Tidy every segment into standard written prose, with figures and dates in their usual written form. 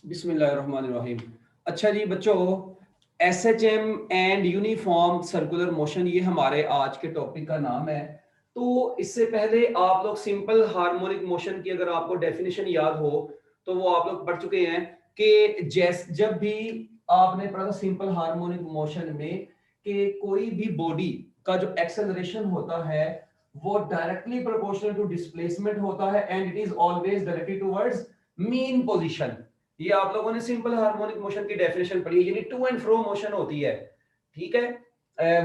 बिस्मिल्लाहिर्रहमानिर्रहीम। अच्छा जी बच्चों, SHM and uniform circular motion ये हमारे आज के टॉपिक का नाम है। तो इससे पहले आप लोग सिंपल हार्मोनिक मोशन की अगर आपको डेफिनेशन याद हो तो वो आप लोग पढ़ चुके हैं कि जब भी आपने पढ़ा था सिंपल हार्मोनिक मोशन में कि कोई भी बॉडी का जो एक्सेलरेशन होता है वो डायरेक्टली प्रोपोर्शनल टू डिस्प्लेसमेंट होता है and it is always directly towards mean position. ये आप लोगों ने सिंपल हार्मोनिक मोशन की डेफिनेशन पढ़ी है, यानी टू एंड फ्रो मोशन होती है। ठीक है,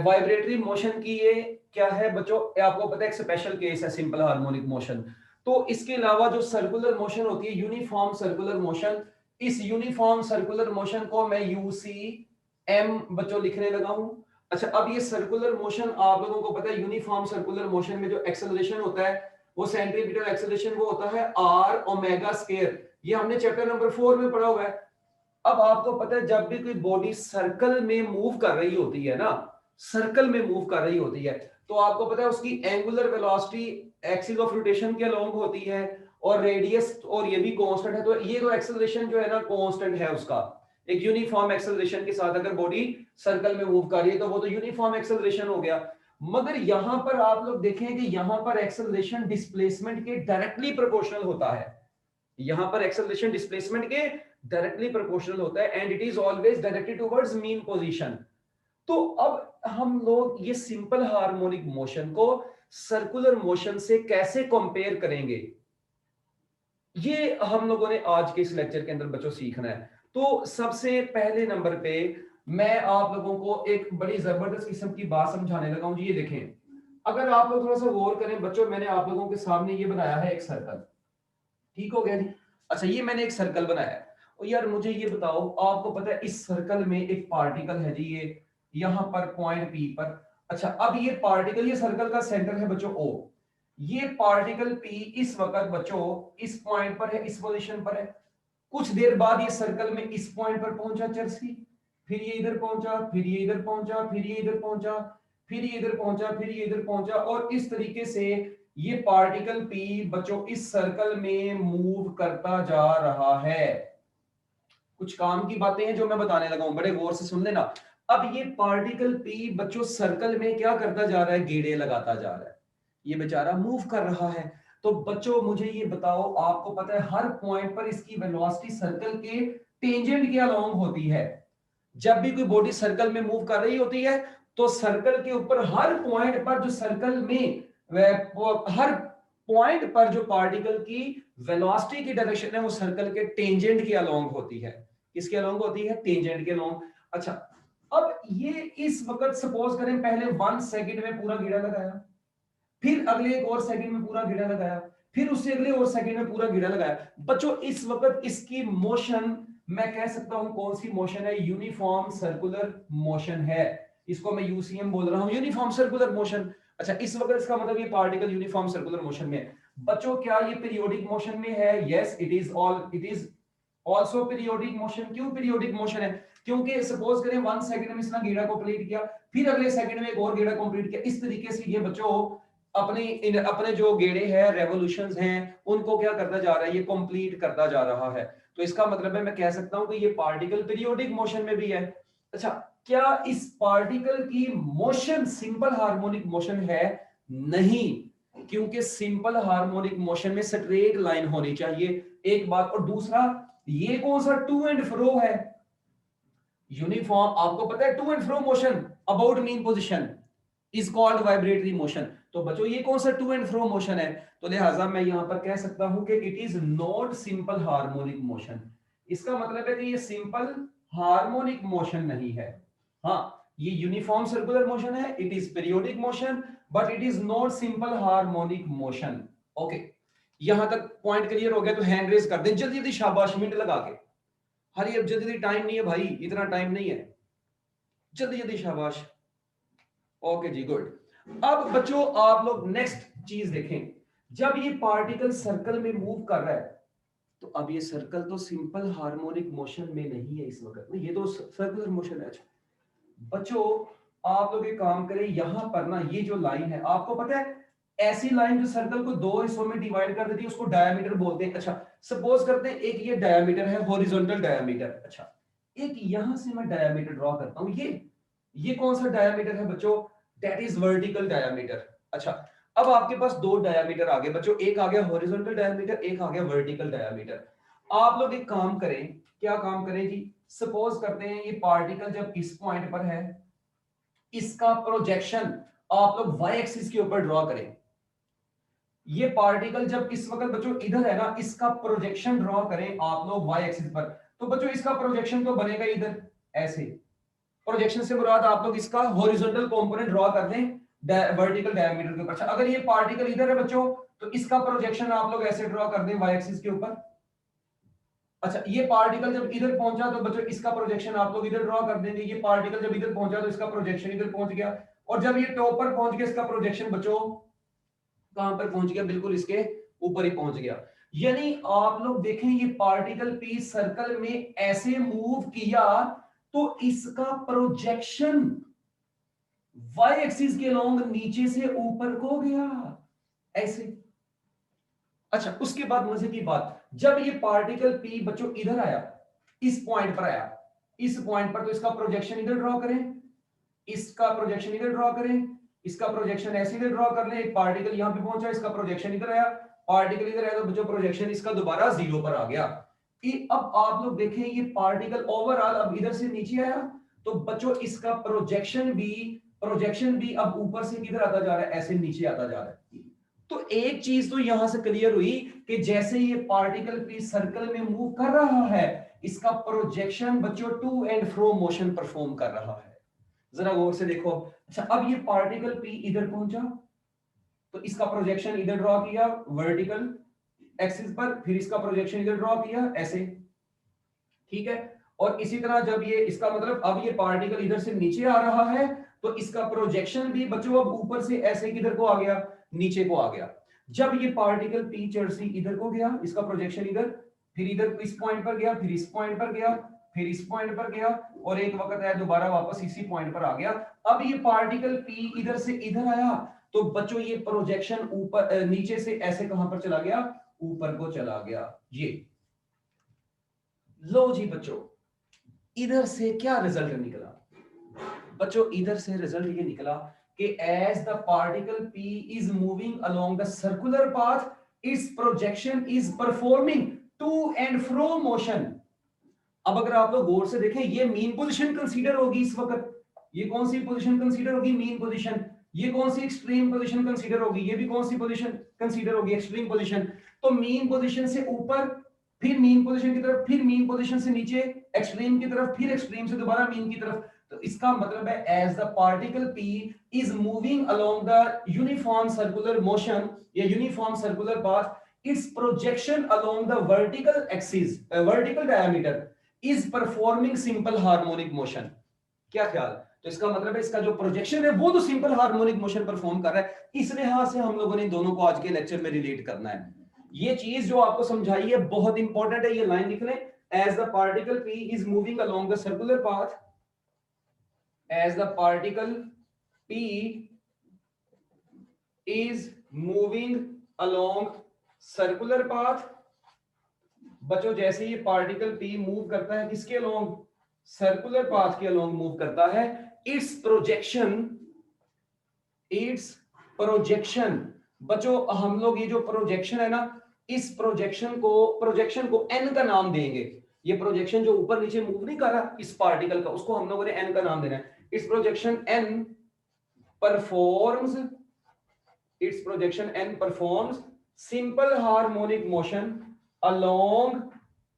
वाइब्रेटरी मोशन की ये क्या है बच्चों, ये आपको पता है एक स्पेशल केस है सिंपल हार्मोनिक मोशन। तो इसके अलावा जो सर्कुलर मोशन होती है यूनिफॉर्म सर्कुलर मोशन, इस यूनिफॉर्म सर्कुलर मोशन को मैं यूसी एम बच्चों लिखने लगा हूं। अच्छा, अब ये सर्कुलर मोशन आप लोगों को पता है यूनिफॉर्म सर्कुलर मोशन में जो एक्सेलरेशन होता है वो सेंट्रीपिटल एक्सेलरेशन वो होता है आर ओमेगा स्क्वायर। ये हमने चैप्टर नंबर 4 में पढ़ा हुआ है। अब आपको पता है जब भी कोई बॉडी सर्कल में मूव कर रही होती है ना, सर्कल में मूव कर रही होती है तो आपको पता है उसकी angular velocity axis of rotation के अलोंग होती है और रेडियस और ये भी कांस्टेंट है। तो ये जो एक्सेलरेशन जो है ना कांस्टेंट है उसका, एक यूनिफॉर्म एक्सेलरेशन के साथ अगर बॉडी सर्कल में मूव कर रही है तो वो तो यूनिफॉर्म एक्सेलरेशन हो गया। मगर यहां पर आप लोग देखें कि यहां पर एक्सेलरेशन डिस्प्लेसमेंट के डायरेक्टली प्रोपोर्शनल होता है। यहां पर एक्सेलरेशन डिस्प्लेसमेंट के डायरेक्टली प्रोपोर्शनल होता है and it is always directed towards mean position. तो अब हम लोग ये सिंपल हार्मोनिक मोशन को सर्कुलर मोशन से कैसे कंपेयर करेंगे, ये हम लोगों ने आज के इस लेक्चर के अंदर बच्चों सीखना है। तो सबसे पहले नंबर पे मैं आप लोगों को एक बड़ी जबरदस्त किस्म की बात समझाने लगा हूं जी। ये देखें, अगर आप लोग थोड़ा सा गौर करें बच्चों, मैंने आप लोगों के सामने ये बनाया है एक सर्कल। ठीक हो गया जी। अच्छा, ये मैंने एक सर्कल बनाया है और यार मुझे ये बताओ, आपको पता है इस सर्कल में एक पार्टिकल है जी, ये यहां पर पॉइंट पी पर। अच्छा, अब ये पार्टिकल, ये सर्कल का सेंटर है बच्चों ओ। ये पार्टिकल पी इस वक्त बच्चों इस पॉइंट पर है, इस पोजीशन पर है। कुछ देर बाद ये सर्कल में इस पॉइंट पर पहुंचा चर्सी, फिर ये इधर पहुंचा, फिर ये इधर पहुंचा, फिर ये इधर पहुंचा, फिर ये इधर पहुंचा, फिर ये इधर पहुंचा और इस तरीके से ये पार्टिकल पी बच्चों इस सर्कल में मूव करता जा रहा है। कुछ काम की बातें हैं जो मैं बताने लगा हूं, बड़े गौर से सुन लेना। अब ये पार्टिकल पी बच्चों सर्कल में क्या करता जा रहा है, गेड़े लगाता जा रहा है। ये बेचारा मूव कर रहा है। तो बच्चों मुझे ये बताओ, आपको पता है हर पॉइंट पर इसकी वेलोसिटी सर्कल के टेंजेंट के अलोंग होती है। जब भी कोई बॉडी सर्कल में मूव कर रही होती है तो सर्कल के ऊपर हर पॉइंट पर जो सर्कल में हर पॉइंट पर जो पार्टिकल की वेलोसिटी की डायरेक्शन है वो सर्कल के टेंजेंट के अलोंग होती है। किसके अलोंग होती है, टेंजेंट के अलोंग। अच्छा, अब ये इस वक्त सपोज करें पहले 1 सेकंड में पूरा गिरा लगाया, फिर अगले एक और सेकंड में पूरा गिरा लगाया, फिर उससे अगले और सेकंड में पूरा गिरा लगाया। बच्चों इस वक्त इसकी मोशन मैं कह सकता हूं कौन सी मोशन है, यूनिफॉर्म सर्कुलर मोशन है। इसको मैं यूसीएम बोल रहा हूं, यूनिफॉर्म सर्कुलर मोशन। अच्छा, इस वक्त इसका मतलब ये पार्टिकल यूनिफॉर्म सर्कुलर मोशन में है। बच्चों क्या ये पीरियोडिक मोशन में है? Yes, it is also periodic motion. क्यों पीरियोडिक मोशन है? क्योंकि सपोज करें 1 सेकंड में इसने गेड़ा कंप्लीट किया, फिर अगले सेकंड में एक और गेड़ा कंप्लीट किया। इस तरीके से ये बच्चों अपने जो गेड़े हैं, रेवोल्यूशंस हैं, उनको क्या करता जा रहा है, ये कंप्लीट करता जा रहा है। तो इसका मतलब है मैं कह सकता हूं कि ये पार्टिकल पीरियोडिक मोशन में भी है। अच्छा, क्या इस पार्टिकल की मोशन सिंपल हार्मोनिक मोशन है? नहीं, क्योंकि सिंपल हार्मोनिक मोशन में स्ट्रेट लाइन होनी चाहिए, एक बात। और दूसरा, ये कौन सा टू एंड फ्रो है? यूनिफॉर्म, आपको पता है to and fro motion about mean position is called vibratory motion. तो बच्चों ये कौन सा टू एंड फ्रो मोशन है? तो लिहाजा मैं यहां पर कह सकता हूं कि it is not simple harmonic motion. इसका मतलब है कि ये सिंपल हार्मोनिक मोशन नहीं है। हाँ, ये यूनिफॉर्म सर्कुलर मोशन है, it is periodic motion, but it is not simple harmonic motion. Okay, यहां तक पॉइंट क्लियर हो गया? तो हैंड रेज कर दें जल्दी जल्दी, शाबाश, मिनट लगा के। हरी, अब जल्दी जल्दी, टाइम नहीं है भाई, इतना टाइम नहीं है, जल्दी जल्दी, शाबाश। ओके जी, गुड। अब बच्चों आप लोग नेक्स्ट चीज देखें, जब ये पार्टिकल सर्कल में मूव कर रहा है तो अब ये सर्कल तो सिंपल हार्मोनिक मोशन में नहीं है इस वक्त में, ये तो सर्कुलर मोशन है। अच्छा बच्चों, आप लोग एक काम करें, यहां पर ना ये जो लाइन है आपको पता है ऐसी लाइन जो सर्कल को दो हिस्सों में डिवाइड कर देती है उसको डायमीटर बोलते हैं। अच्छा, सपोज करते हैं एक ये डायमीटर है, हॉरिजॉन्टल डायमीटर। अच्छा, एक यहां से मैं डायमीटर ड्रॉ करता हूं, ये कौन सा डायमीटर है बच्चों? That is vertical diameter. अच्छा, अब आपके पास दो डायमीटर आ गए बच्चों, एक आ गया हॉरिजॉन्टल डायमीटर, एक आ गया वर्टिकल डायमीटर। आप लोग एक काम करें, क्या काम करें जी? सपोज करते हैं ये पार्टिकल जब इस पॉइंट पर है, इसका प्रोजेक्शन आप लोग वाई एक्सिस के ऊपर ड्रॉ करें। ये पार्टिकल जब इस वक्त बच्चों इधर है ना, इसका प्रोजेक्शन ड्रॉ करें आप लोग वाई एक्सिस पर, तो बच्चों इसका प्रोजेक्शन तो बनेगा इधर ऐसे। प्रोजेक्शन से मुराद आप लोग इसका हॉरिजॉन्टल कंपोनेंट ड्रॉ कर दें वर्टिकल डायमीटर के ऊपर। अच्छा, अगर ये पार्टिकल इधर है बच्चों, तो इसका प्रोजेक्शन आप लोग ऐसे ड्रॉ कर दें वाई एक्सिस के ऊपर। अच्छा, ये पार्टिकल जब इधर पहुंचा तो बच्चों इसका प्रोजेक्शन आप लोग इधर ड्रॉ कर देंगे। ये पार्टिकल जब इधर पहुंचा तो इसका प्रोजेक्शन इधर पहुंच गया, और जब ये टॉप पर पहुंच गया इसका प्रोजेक्शन बच्चों कहां पर पहुंच गया? बिल्कुल इसके ऊपर ही पहुंच गया। यानी आप लोग देखें ये पार्टिकल पीस सर्कल में ऐसे मूव किया तो इसका प्रोजेक्शन वाई एक्सिस के लॉन्ग नीचे से ऊपर को गया ऐसे। अच्छा, उसके बाद मजे की बात, जब ये पार्टिकल पी बच्चों इधर आया, इस पॉइंट पर आया, इस पॉइंट पर, तो इसका प्रोजेक्शन इधर ड्रॉ करें, इसका प्रोजेक्शन इधर ड्रॉ करें, इसका प्रोजेक्शन ऐसे इधर ड्रॉ कर लें। एक पार्टिकल यहां पे पहुंचा, इसका प्रोजेक्शन इधर आया, पार्टिकल इधर आया, तो बच्चों प्रोजेक्शन इसका दोबारा जीरो पर आ गया। अब आप लोग देखें ये पार्टिकल ओवरऑल अब इधर से नीचे आया, तो बच्चों इसका प्रोजेक्शन भी अब ऊपर से किधर आता जा रहा है? ऐसे नीचे आता जा रहा है। तो एक चीज तो यहां से क्लियर हुई कि जैसे ये पार्टिकल पीस सर्कल में मूव कर रहा है, इसका प्रोजेक्शन बच्चों to and fro motion perform कर रहा है। जरा गौर से देखो। अच्छा, अब ये पार्टिकल पी इधर पहुंचा, तो इसका प्रोजेक्शन इधर ड्रॉ किया वर्टिकल एक्सिस पर, फिर इसका प्रोजेक्शन इधर ड्रॉ किया ऐसे, ठीक है। और इसी तरह जब ये इसका मतलब अब ये पार्टिकल इधर से नीचे आ रहा है, तो इसका प्रोजेक्शन भी बच्चों अब ऊपर से ऐसे किधर को आ गया? नीचे को आ गया। जब ये पार्टिकल पी चर्सी इधर को गया, इसका प्रोजेक्शन इधर, फिर इधर इस पॉइंट पर गया, फिर इस पॉइंट पर गया, फिर इस पॉइंट पर गया, और एक वक्त आया दोबारा वापस इसी पॉइंट पर आ गया। अब ये पार्टिकल पी इधर से इधर आया, तो बच्चों ये प्रोजेक्शन ऊपर नीचे से ऐसे कहां पर चला गया? ऊपर को चला गया। ये लो जी बच्चों, इधर से क्या रिजल्ट निकला बच्चों? इधर से रिजल्ट ये निकला कि as the particle P is moving along the circular path, its projection is performing to and fro motion. अब अगर आप लोग गौर से देखें, ये मीन पोजीशन कंसीडर होगी इस वक्त। ये कौन सी पोजीशन कंसीडर होगी? Mean position. ये कौन सी एक्सट्रीम पोजीशन कंसीडर होगी? ये भी कौन सी पोजीशन कंसीडर होगी? Extreme position. तो मीन पोजीशन से ऊपर, फिर मीन पोजीशन की तरफ, फिर मीन पोजीशन से नीचे एक्सट्रीम की तरफ, फिर एक्सट्रीम से दोबारा मीन की तरफ। तो इसका मतलब है as the particle P is moving along the uniform circular motion या uniform circular path, its projection along the vertical axis, vertical diameter is performing simple harmonic motion। क्या ख्याल? तो इसका मतलब है इसका जो प्रोजेक्शन है वो तो सिंपल हार्मोनिक मोशन परफॉर्म कर रहा है। इस लिहाज से हम लोगों ने दोनों को आज के लेक्चर में रिलेट करना है। ये चीज जो आपको समझाई है बहुत इंपॉर्टेंट है, ये लाइन लिख लें। As the particle P is moving along the circular path, as the particle P is moving along circular path, बच्चों जैसे ये पार्टिकल पी मूव करता है किसके अलोंग? सर्कुलर पाथ के अलोंग मूव करता है। इट्स प्रोजेक्शन बच्चों, हम लोग ये जो प्रोजेक्शन है ना, इस प्रोजेक्शन को एन का नाम देंगे। ये प्रोजेक्शन जो ऊपर नीचे मूव नहीं कर रहा इस पार्टिकल का, उसको हम लोगों ने एन का नाम देना है। इस projection N performs simple harmonic motion along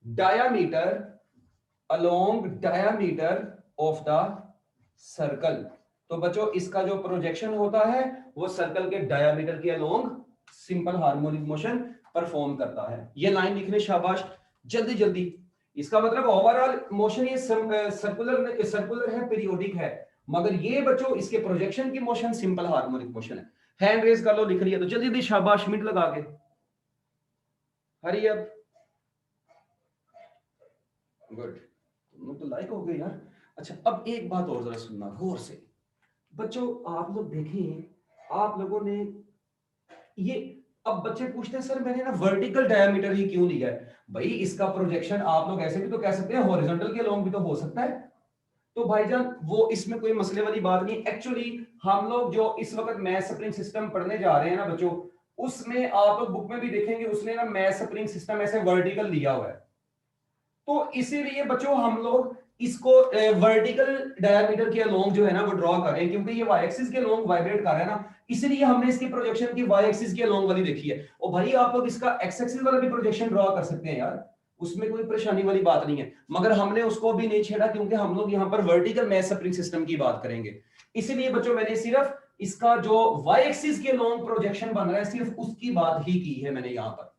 diameter of the circle। तो बच्चों इसका जो प्रोजेक्शन होता है वो सर्कल के डायमीटर के along simple harmonic motion perform करता है। ये लाइन लिखने शाबाश, जल्दी जल्दी। इसका मतलब ओवरऑल मोशन ये सर्कुलर है, पीरियोडिक है, मगर ये बच्चों इसके प्रोजेक्शन की मोशन सिंपल हार्मोनिक मोशन है। हैंड रेज कर लो, लिख लिया तो जल्दी जल्दी शाबाश, मिनट लगा के हरी अब। गुड, तुम लोग तो लाइक हो गए यार। अच्छा, अब एक बात और जरा सुनना गौर से बच्चों। आप लोग देखें, आप लोगों ने ये अब बच्चे पूछते हैं सर मैंने ना वर्टिकल डायमीटर ही क्यों लिया है? भाई इसका प्रोजेक्शन आप लोग ऐसे भी तो कह सकते हैं, हॉरिजॉन्टल के अलोंग भी तो हो सकता है। तो भाईजान वो इसमें कोई मसले वाली बात नहीं। एक्चुअली हम लोग जो इस वक्त मैथ स्प्रिंग सिस्टम पढ़ने जा रहे हैं ना बच्चों, उसमें आप लोग बुक में भी देखेंगे उसने ना मैथ स्प्रिंग सिस्टम ऐसे वर्टिकल लिया हुआ है। तो इसीलिए बच्चों हम लोग इसको वर्टिकल डायमीटर के अलोंग जो है ना वो ड्रॉ करें, क्योंकि ये वाई एक्सिस के अलोंग वाइब्रेट कर रहा है ना, इसलिए हमने इसकी प्रोजेक्शन की वाई एक्सिस के अलोंग वाली देखी है। और भाई आप लोग इसका एक्स एक्सिस वाला भी प्रोजेक्शन ड्रॉ कर सकते हैं यार, उसमें कोई परेशानी वाली बात नहीं है, मगर हमने उसको भी नहीं छेड़ा क्योंकि हम लोग यहाँ पर वर्टिकल मैथ स्प्रिंग सिस्टम की बात करेंगे। इसीलिए बच्चों मैंने सिर्फ इसका जो वाई एक्सिस के अलोंग प्रोजेक्शन बन रहा है सिर्फ उसकी बात ही की है मैंने यहाँ पर।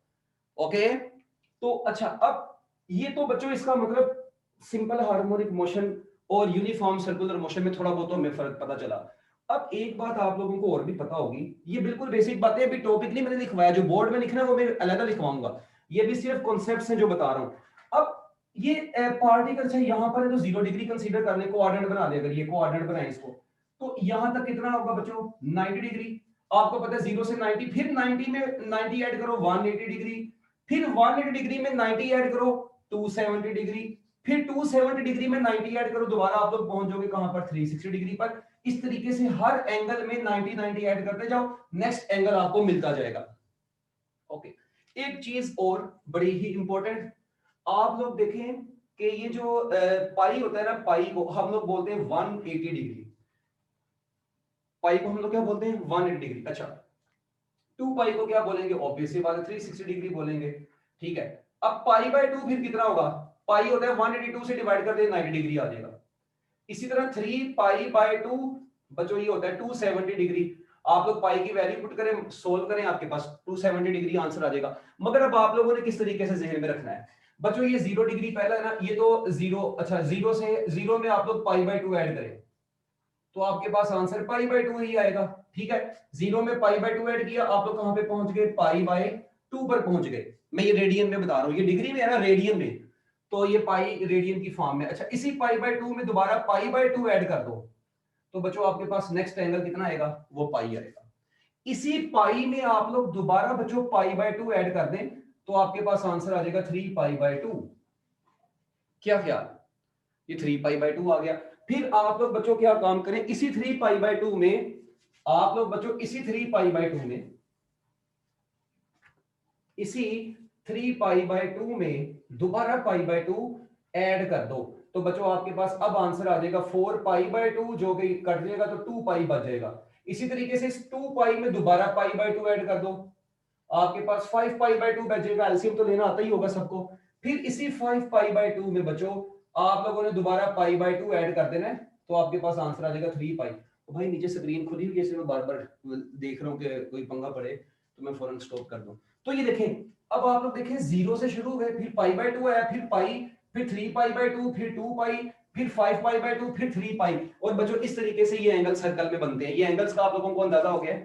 ओके, तो अच्छा अब ये तो बच्चों इसका मतलब सिंपल हार्मोनिक मोशन और यूनिफॉर्म सर्कुलर मोशन में थोड़ा बहुत हमें फर्क पता चला। अब एक बात आप लोगों को और भी पता होगी, ये बिल्कुल बेसिक बातें अभी टॉपिक नहीं मैंने लिखवाया, जो बोर्ड में लिखना है वो मैं अलग लिखवाऊंगा, ये भी सिर्फ कॉन्सेप्ट्स हैं जो बता रहा हूं। अब ये पार्टिकल्स है यहाँ पर है तो 0 डिग्री कंसीडर करने को कोऑर्डिनेट बना दे, अगर ये कोऑर्डिनेट बनाए इसको तो यहां तक कितना होगा बच्चों 90 डिग्री। आपको पता है 0 से 90, फिर 90 में 90 ऐड करो 180 डिग्री, फिर 180 डिग्री में 90 ऐड करो 270 डिग्री, फिर 270 डिग्री में 90 ऐड करो, दोबारा आप लोग पहुंच जाओगे कहां पर 360 डिग्री पर। इस तरीके से हर एंगल में 90 90 ऐड करते जाओ, नेक्स्ट एंगल आपको मिलता जाएगा। ओके, एक चीज और बड़ी ही इंपॉर्टेंट, आप लोग देखें कि ये जो पाई होता है ना, पाई को हम लोग बोलते हैं 180 डिग्री, पाई को हम लोग क्या बोलते हैं 180 डिग्री। अच्छा 2 पाई को क्या बोलेंगे, ऑब्वियसली बात है 360 डिग्री बोलेंगे। ठीक है, अब पाई बाय 2 फिर कितना होगा, पाई होता है 182 से डिवाइड कर दे 90 डिग्री आ जाएगा। इसी तरह 3 पाई बाय 2 बच्चों ये होता है 270 डिग्री। आप लोग पाई की वैल्यू पुट करें, सोल्व करें, आपके पास 270 डिग्री आंसर आ जाएगा। मगर अब आप लोगों ने किस तरीके से जहन में रखना है बच्चों, ये 0 डिग्री पहला है ना, ये तो 0, अच्छा 0 से 0 में आप लोग पाई बाय 2 ऐड करें तो आपके पास आंसर पाई बाय 2 ही आएगा। ठीक है, 0 में पाई बाय 2 ऐड किया, आप लोग कहां पे पहुंच गए, पाई बाय 2 पर पहुंच गए। मैं ये रेडियन में बता रहा हूं, ये डिग्री में है ना, रेडियन में, तो ये पाई रेडियन की फॉर्म में। अच्छा इसी पाई बाय 2 में दोबारा पाई बाय 2 ऐड कर दो तो बच्चों आपके पास नेक्स्ट एंगल कितना आएगा, वो पाई आएगा। इसी पाई में आप लोग दोबारा बच्चों पाई बाय 2 ऐड कर दें तो आपके पास आंसर आ जाएगा 3 पाई बाय 2। क्या ख्याल, ये 3 पाई बाय 2 आ गया। फिर आप लोग बच्चों क्या काम करें, इसी 3 पाई बाय 2 में आप लोग बच्चों इसी 3 पाई बाय 2 में, इसी 3 पाई बाय 2 में दोबारा पाई बाय 2 ऐड कर दो तो बच्चों आपके पास अब आंसर आ जाएगा 4 पाई बाय 2, जो कि कट जाएगा तो 2 पाई बच जाएगा। इसी तरीके से इस 2 पाई में दोबारा पाई बाय 2 ऐड कर दो, आपके पास 5 पाई बाय 2 बचेगा, एलसीएम तो लेना आता ही होगा सबको। फिर इसी 5 पाई बाय 2 में बच्चों आप लोगों ने दोबारा पाई बाय 2 ऐड कर देना है तो आपके पास आंसर आ जाएगा 3 पाई। तो भाई नीचे स्क्रीन खुली हुई है, इसलिए मैं बार बार देख रहा हूँ कि कोई पंगा पड़े तो मैं फौरन स्टॉप कर दूं। तो ये देखें, अब आप लोग देखें 0 से शुरू हुए, फिर पाई बाय 2 आया, फिर पाई, फिर 3 पाई बाय 2, फिर 2 पाई, फिर 5 पाई बाय 2, फिर 3 पाई। और बच्चों इस तरीके से ये एंगल सर्कल में बनते हैं। ये एंगल्स का आप लोगों को अंदाजा हो गया,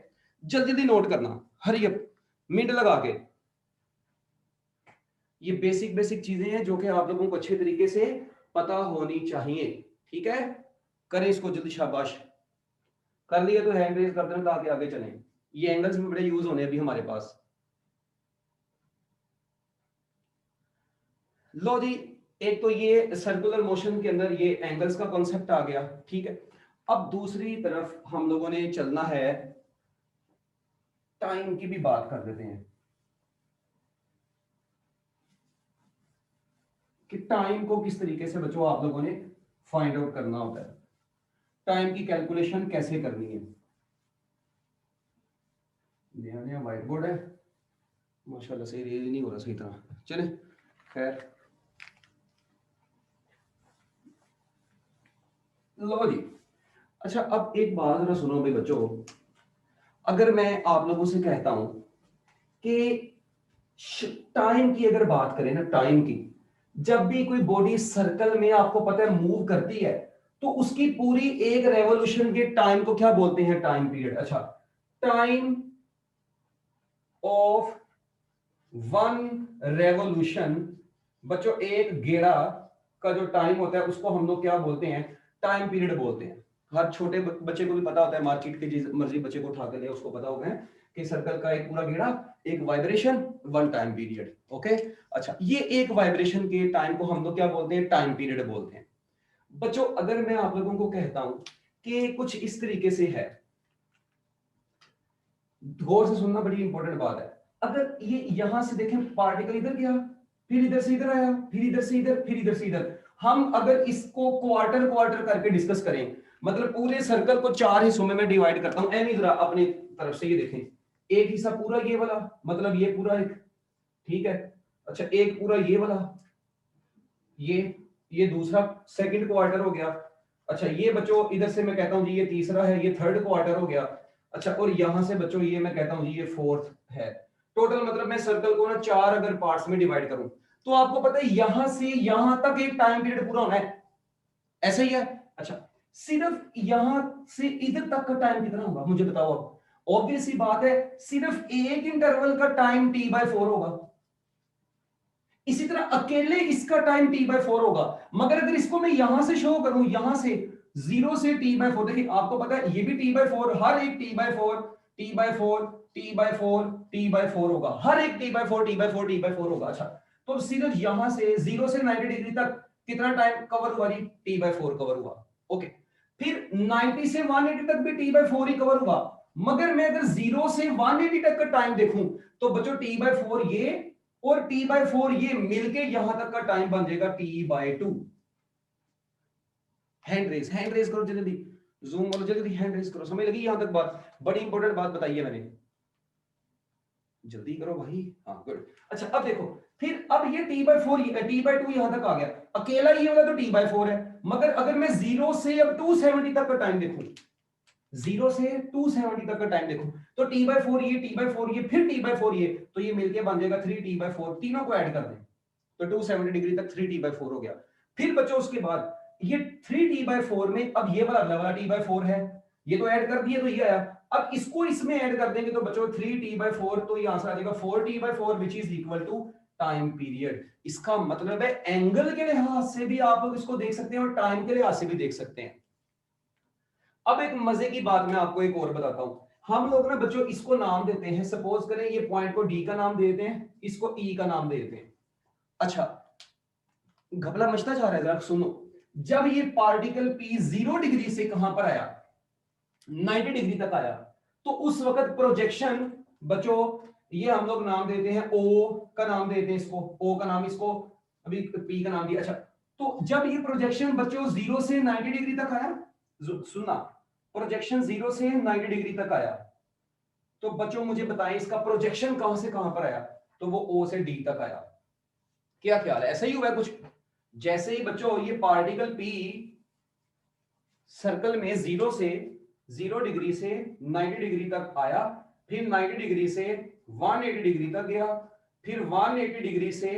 जल्दी जल्दी नोट करना, हरी अप, मिड लगा के। ये बेसिक बेसिक चीजें हैं जो कि आप लोगों को अच्छे तरीके से पता होनी चाहिए। ठीक है, करें इसको जल्दी, शाबाश। कर लिया तो हैंड रेज कर देना ताकि आगे चलें। ये एंगल्स भी बड़े यूज होने अभी हमारे पास। लो जी, एक तो ये सर्कुलर मोशन के अंदर ये एंगल्स का कॉन्सेप्ट आ गया। ठीक है, अब दूसरी तरफ हम लोगों ने चलना है, टाइम की भी बात कर देते हैं कि टाइम को किस तरीके से बच्चों आप लोगों ने फाइंड आउट करना होता है, टाइम की कैलकुलेशन कैसे करनी है। नया नया व्हाइट बोर्ड है माशाल्लाह, सही रेज नहीं हो रहा सही तरह, चले खैर। लो जी, अच्छा अब एक बात जरा सुनो भाई बच्चों, अगर मैं आप लोगों से कहता हूं कि टाइम की अगर बात करें ना, टाइम की, जब भी कोई बॉडी सर्कल में आपको पता है मूव करती है तो उसकी पूरी एक रेवोल्यूशन के टाइम को क्या बोलते हैं, टाइम पीरियड। अच्छा, टाइम ऑफ वन रेवोल्यूशन बच्चों, एक गेड़ा का जो टाइम होता है उसको हम लोग क्या बोलते हैं, टाइम पीरियड बोलते हैं। हर छोटे बच्चे को भी पता होता है, मार्केट के जिस मर्जी बच्चे को उठा के ले उसको पता होगा है कि सर्कल का एक पूरा घेरा, एक vibration, one time period. Okay, अच्छा, ये एक वाइब्रेशन के टाइम को हम लोग क्या बोलते हैं, टाइम पीरियड बोलते हैं। बच्चों अगर मैं आप लोगों को कहता हूं कि कुछ इस तरीके से है, गौर से सुनना, बड़ी इंपॉर्टेंट बात है। अगर ये यहां से देखें, पार्टिकल इधर गया, फिर इधर से इधर आया, फिर इधर से इधर, फिर इधर से इधर, हम अगर इसको क्वार्टर क्वार्टर करके डिस्कस करें, मतलब पूरे सर्कल को 4 हिस्सों में मैं डिवाइड करता हूं, एनी जरा अपनी तरफ से ये देखें, एक हिस्सा पूरा ये वाला, मतलब ये पूरा एक, ठीक है, अच्छा एक पूरा ये वाला, ये दूसरा सेकंड क्वार्टर हो गया, अच्छा ये बच्चों इधर से मैं कहता हूं जी ये तीसरा है, ये थर्ड क्वार्टर हो गया, अच्छा और यहां से बच्चों ये मैं कहता हूं जी ये फोर्थ है। टोटल मतलब मैं सर्कल को ना 4 अगर पार्ट्स में डिवाइड करूं, तो आपको पता है यहां से यहां तक एक टाइम पीरियड पूरा होना है, ऐसा ही है। अच्छा, सिर्फ यहां से इधर तक का टाइम कितना होगा मुझे बताओ आप। ऑब्वियस सी बात है, सिर्फ एक इंटरवल का टाइम t/4 होगा। इसी तरह अकेले इसका टाइम t/4 होगा, मगर अगर इसको मैं यहां से शो करूं, यहां से 0 से t/4, देखिए आपको पता है ये भी t/4, हर एक t/4 t/4 t/4 t/4 होगा, हर एक t/4 t/4 t/4 होगा। अच्छा, तो सिर्फ यहां से 0 से 90 डिग्री तक कितना टाइम कवर हुआ जी, t/4 कवर हुआ। ओके, फिर 90 से 180 तक भी t/4 ही कवर हुआ, मगर मैं अगर 0 से 180 तक का टाइम देखूं, तो बच्चों t/4 ये और t/4 ये मिलके यहां तक का टाइम बन जाएगा t/2। हैंड रेज करो जल्दी, जूम करो जल्दी, हैंड रेज करो, समझ लगी यहां तक बात, बड़ी इंपॉर्टेंट बात बताई है मैंने, जल्दी करो भाई। हाँ गुड। अच्छा अब देखो, फिर अब ये t/4 t/2 यहां तक आ गया, अकेला ये वाला तो t/4 है, मगर अगर मैं 0 से अब 270 तक का टाइम देखूं, 0 से 270 तक का टाइम देखो, तो t/4 ये t/4 ये फिर t/4 ये, तो ये मिलके बन जाएगा 3t/4, तीनों को ऐड कर दें तो 270 डिग्री तक 3t/4 हो गया। फिर बच्चों उसके बाद ये 3t/4 में अब ये वाला अगला वाला t/4 है, ये तो ऐड कर दिए तो ये आया, अब इसको इसमें ऐड कर देंगे तो बच्चों 3t/4, तो ये आंसर आ जाएगा 4t/4 which is equal to time period. इसका मतलब है एंगल के लिहाज से भी आप लोग इसको देख सकते हैं और टाइम के लिहाज से भी देख सकते हैं। अब एक मजे की बात मैं आपको एक और बताता हूं, हम लोग ना बच्चों इसको नाम देते हैं, सपोज करें ये पॉइंट को डी का नाम दे देते हैं, इसको ई का नाम दे देते हैं। अच्छा, घपला मचता जा रहा है, जरा सुनो, जब ये पार्टिकल पी 0 डिग्री से कहां पर आया, 90 डिग्री तक आया, तो उस वक्त प्रोजेक्शन बच्चों ये हम लोग नाम देते हैं, ओ का नाम देते हैं इसको, ओ का नाम इसको, अभी पी का नाम दिया। अच्छा, तो जब ये प्रोजेक्शन बच्चों 0 से 90 डिग्री तक आया, सुनना, प्रोजेक्शन 0 से 90 डिग्री तक आया, तो बच्चों मुझे बताएं इसका प्रोजेक्शन कहां से कहां पर आया, तो वो ओ से डी तक आया। क्या ख्याल है, ऐसा ही हुआ है कुछ? जैसे ही बच्चों ये पार्टिकल पी सर्कल में 0 डिग्री से 90 डिग्री तक आया, फिर 90 डिग्री से 180 डिग्री तक गया, फिर 180 डिग्री से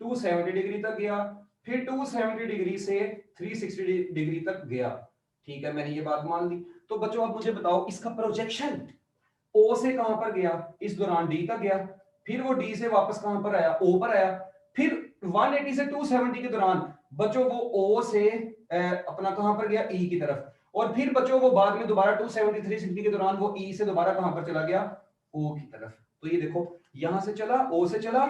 270 डिग्री तक गया, फिर 270 डिग्री से 360 डिग्री तक गया। ठीक है, मैंने ये बात मान ली। तो बच्चों आप मुझे बताओ इसका प्रोजेक्शन ओ से कहां पर गया, इस दौरान डी तक गया, फिर वो डी से वापस कहां पर आया, ओ पर आया, फिर 180 से 270 के दौरान बच्चों वो ओ से अपना कहां पर गया, ई की तरफ, और फिर बच्चों वो बाद में दोबारा 270 360 के दौरान वो ई से दोबारा कहां पर चला गया, ओ की तरफ। तो ये देखो यहां से चला, ओ से चला,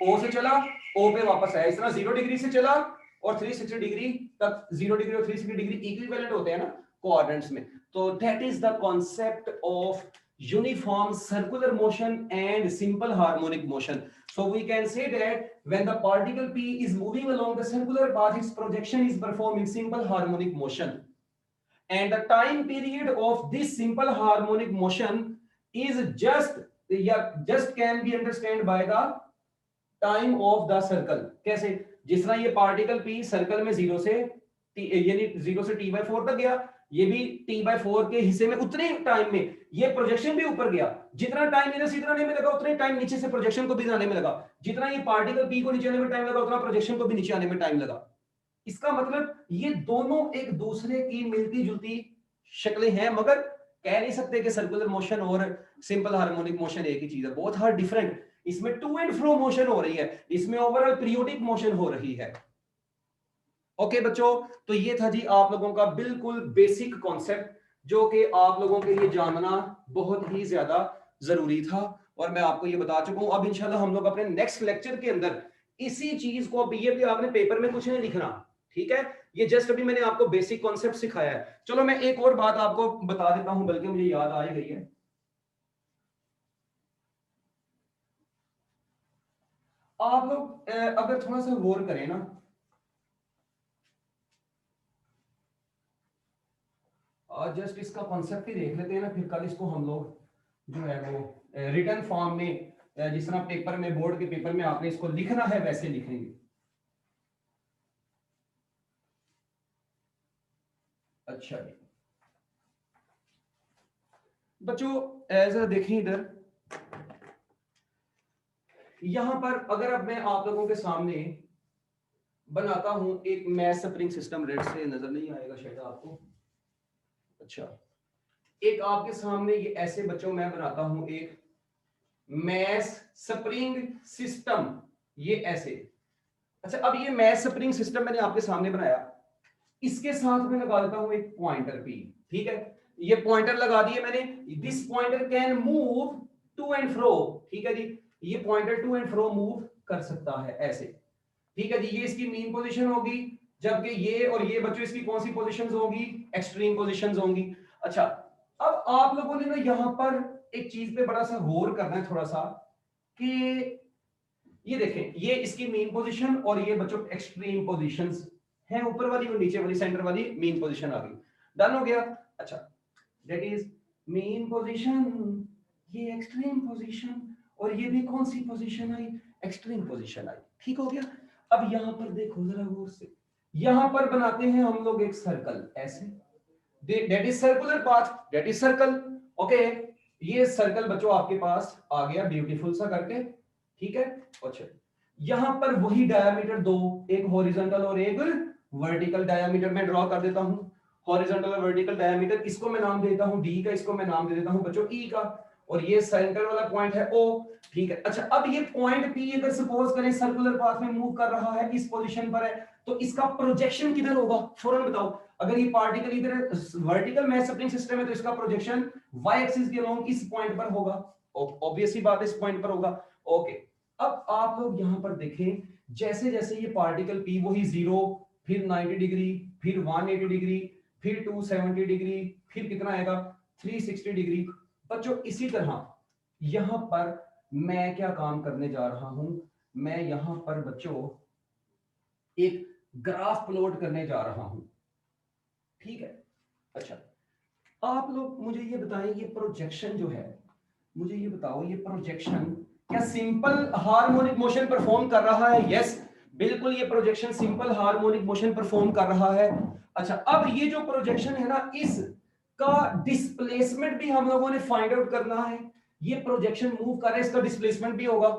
ओ से चला, ओ पे वापस आया, इस तरह 0 डिग्री से चला और 360 डिग्री तक, 0 डिग्री और 360 डिग्री इक्विवेलेंट होते हैं ना कोऑर्डिनेट्स में। तो that is the concept of uniform circular motion and simple harmonic motion. So we can say that when the particle P is moving along the circular path, its projection is performing simple harmonic motion, and the time period of this simple harmonic motion is just can be understood by the time of the circle. कैसे? जिस तरह ये particle P circle में 0 से यानी 0 से t/4 तक गया, ये भी t/4 के हिस्से में उतने टाइम में ये प्रोजेक्शन भी ऊपर गया, जितना टाइम इधर से इधर आने में लगा उतने टाइम नीचे से प्रोजेक्शन को भी आने में लगा, जितना ये पार्टिकल पी को नीचे आने में टाइम लगा उतना प्रोजेक्शन को भी नीचे आने में टाइम लगा। इसका मतलब ये दोनों एक दूसरे की मिलती जुलती शक्लें हैं, मगर कह नहीं सकते कि सर्कुलर मोशन और सिंपल हार्मोनिक मोशन एक ही चीज है, बहुत हर डिफरेंट। इसमें टू एंड फ्रो मोशन हो रही है, इसमें ओवरऑल पीरियोडिक मोशन हो रही है। ओके बच्चों, तो ये था जी आप लोगों का बिल्कुल बेसिक कॉन्सेप्ट, जो कि आप लोगों के लिए जानना बहुत ही ज्यादा जरूरी था और मैं आपको ये बता चुका हूं। अब इंशाल्लाह हम लोग अपने नेक्स्ट लेक्चर के अंदर इसी चीज को, अब ये भी आपने पेपर में कुछ नहीं लिखना, ठीक है, ये जस्ट अभी मैंने आपको बेसिक कॉन्सेप्ट सिखाया है। चलो मैं एक और बात आपको बता देता हूं, बल्कि मुझे याद आ ही गई है। आप लोग अगर थोड़ा सा गौर करें ना, जस्ट इसका कॉन्सेप्ट ही देख लेते हैं ना, फिर कल इसको हम लोग जो है वो रिटन फॉर्म में, जिस तरह पेपर में, बोर्ड के पेपर में आपने इसको लिखना है वैसे लिखेंगे। अच्छा जी बच्चों, जरा देखें इधर, यहां पर अगर अब मैं आप लोगों के सामने बनाता हूं एक मैथ स्प्रिंग सिस्टम, रेड से नजर नहीं आएगा शायद आपको। अच्छा, एक आपके सामने ये ऐसे बच्चों मैं बनाता हूं एक मैथ स्प्रिंग सिस्टम, ये ऐसे। अच्छा, अब ये मैथ स्प्रिंग सिस्टम मैंने आपके सामने बनाया, इसके साथ मैं लगा देता हूं एक पॉइंटर पी, ठीक है, ये पॉइंटर लगा दिए मैंने। This pointer can move to and fro, ठीक है जी, ये pointer to and fro move कर सकता है ऐसे, ठीक है जी। ये इसकी मीन पोजीशन होगी, जबकि ये और ये बच्चों इसकी कौन सी पोजीशंस होंगी, एक्सट्रीम पोजीशंस होंगी। अच्छा, अब आप लोगों ने ना यहां पर एक चीज पे बड़ा सा गौर करना है थोड़ा सा, कि ये देखें, ये इसकी मीन पोजीशन और ये बच्चों एक्सट्रीम पोजीशंस है, ऊपर वाली और नीचे वाली, सेंटर वाली मीन पोजीशन आ गई, डन हो गया। अच्छा, दैट इज मीन पोजीशन, ये एक्सट्रीम पोजीशन, और ये भी कौन सी पोजीशन आई, एक्सट्रीम पोजीशन आई, ठीक हो गया। अब यहां पर देखो जरा गौर से, यहां पर बनाते हैं हम लोग एक सर्कल ऐसे, that is circular path, that is circle, okay. ये सर्कल बच्चों आपके पास आ गया ब्यूटीफुल सा करके, ठीक है। अच्छा, यहां पर वही डायमीटर दो, एक हॉरिजॉन्टल और एक वर्टिकल डायमीटर मैं ड्रॉ कर देता हूं, हॉरिजॉन्टल और वर्टिकल डायमीटर, इसको मैं नाम देता हूं डी का, इसको मैं नाम दे देता हूं बच्चों ई का, और ये सेंटर वाला पॉइंट है ओ, ठीक है। अच्छा, अब ये पॉइंट पी अगर सपोज करें सर्कुलर पाथ में मूव कर रहा है, इस पोजीशन पर है, तो इसका प्रोजेक्शन किधर होगा, फौरन बताओ। अगर ये पार्टिकल इधर वर्टिकल मैथ स्प्रिंग सिस्टम है तो इसका प्रोजेक्शन वाई एक्सिस के अलोंग इस पॉइंट पर होगा, ऑब्वियस सी बात है, इस पॉइंट पर होगा, ओके। अब आप लोग यहां पर देखें, जैसे जैसे ये पार्टिकल पी वही 0, फिर 90 डिग्री, फिर 180 डिग्री, फिर 270 डिग्री, फिर कितना आएगा 360 डिग्री। बच्चों इसी तरह यहां पर मैं क्या काम करने जा रहा हूं, मैं यहां पर बच्चों एक ग्राफ प्लॉट करने जा रहा हूं, ठीक है। अच्छा, आप लोग मुझे ये बताएं, ये प्रोजेक्शन जो है, मुझे ये बताओ, ये प्रोजेक्शन क्या सिंपल हार्मोनिक मोशन परफॉर्म कर रहा है? यस, बिल्कुल, ये projection simple harmonic motion perform कर रहा है। अच्छा, अब ये जो प्रोजेक्शन है ना, इसका डिस्प्लेसमेंट भी हम लोगों ने फाइंड आउट करना है। ये प्रोजेक्शन मूव कर रहा है, इसका डिस्प्लेसमेंट भी होगा,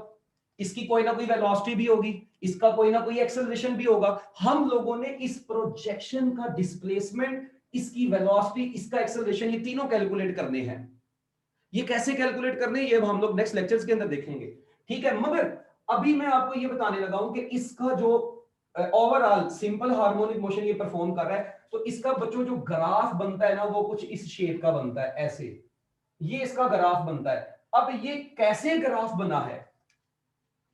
इसकी कोई ना कोई वेलोसिटी भी होगी, इसका कोई ना कोई एक्सेलरेशन भी होगा। हम लोगों ने इस प्रोजेक्शन का डिस्प्लेसमेंट, इसकी वेलोसिटी, इसका एक्सेलरेशन, ये तीनों कैलकुलेट करने हैं। ये कैसे कैलकुलेट करने, ये हम लोग नेक्स्ट लेक्चर्स के अंदर देखेंगे, ठीक है। मगर अभी मैं आपको ये बताने लगा हूं कि इसका जो ओवरऑल सिंपल हार्मोनिक मोशन ये परफॉर्म कर रहा है, तो इसका बच्चों जो ग्राफ बनता है ना, वो कुछ इस शेप का बनता है ऐसे, ये इसका ग्राफ बनता है। अब ये कैसे ग्राफ बना है,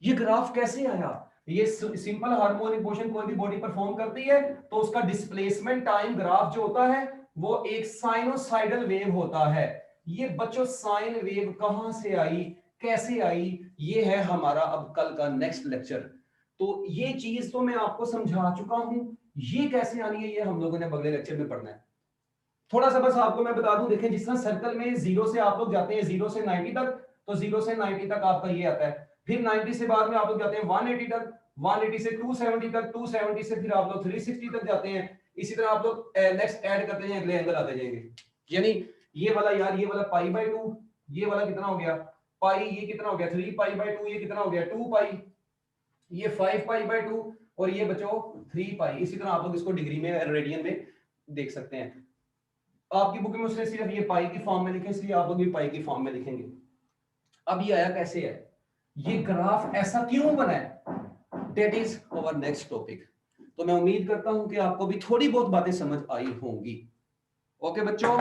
ये ग्राफ कैसे आया, ये सिंपल हार्मोनिक मोशन कोई भी बॉडी परफॉर्म करती है तो उसका डिस्प्लेसमेंट टाइम ग्राफ जो होता है वो एक साइनोसाइडल वेव होता है। ये बच्चों साइन वेव कहां से आई, कैसे आई, ये है हमारा अब कल का नेक्स्ट लेक्चर। तो ये चीज तो मैं आपको समझा चुका हूं, ये कैसे आनी है ये हम लोगों ने अगले लेक्चर में पढ़ना है। थोड़ा सा बस आपको मैं बता दूं, देखें जिस तरह सर्कल में 0 से आप लोग जाते हैं 0 से 90 तक, तो 0 से 90 तक आपका ये आता है, फिर 90 से बाद में आप लोग जाते हैं 180 तक, 180 से 270 तक, 270 से फिर आप लोग 360 तक जाते हैं। इसी तरह आप लोग नेक्स्ट ऐड करते हैं, अगले एंगल आते जाएंगे, यानी ये वाला यार, ये वाला पाई बाय 2, ये वाला कितना हो गया पाई, ये कितना हो गया 3 पाई बाय 2, ये कितना हो गया 2 पाई, ये 5 पाई बाय 2, और ये बचो 3 पाई। इसी तरह आप लोग इसको डिग्री में, रेडियन में देख सकते हैं। आपकी बुक में उसने सिर्फ ये पाई की फॉर्म में लिखे, इसलिए आप लोग भी पाई की फॉर्म में लिखेंगे। अब ये आया कैसे है, ये ग्राफ ऐसा क्यों बना है, that is our next topic. तो मैं उम्मीद करता हूं कि आपको भी थोड़ी बहुत बातें समझ आई होंगी। ओके बच्चों।